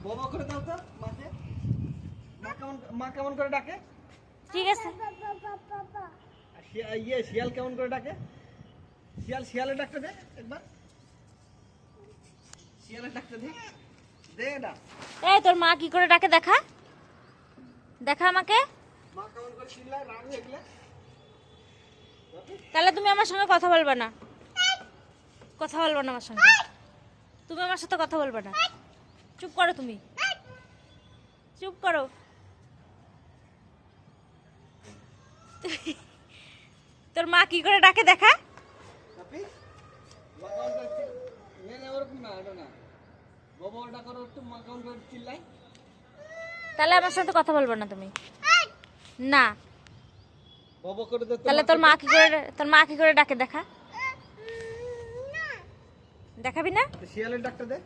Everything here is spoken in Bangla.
বাবা করে দাও তো মাকে। মা কেমন করে ডাকে? ঠিক আছে। আর শিয়াল কেমন করে ডাকে? শিয়ালের ডাকতে দে একবার। শিয়ালের ডাকতে দে। দে না। এই তোর মা কি করে ডাকে দেখা, দেখা আমাকে। মা কেমন করে চিল্লায় রাগ হয়ে গেলে? তাহলে তুমি আমার সঙ্গে কথা বলবে না, কথা বলবে না আমার সঙ্গে, তুমি আমার সাথে কথা বলবে না। চুপ করো, তুমি চুপ করো। তোর মা কি করে ডাকে দেখা। আপনি মা কেমন করে না ওরকম না, এটা না। বাবা ওটা করো একটু, মা কেমন করে চিল্লায়। তাহলে আমার সাথে কথা বলবে না তুমি, না। বাবা করে দে। তাহলে তোর মা কি করে ডাকে দেখা, দেখাবি না? শিয়ালের ডাকতে দে।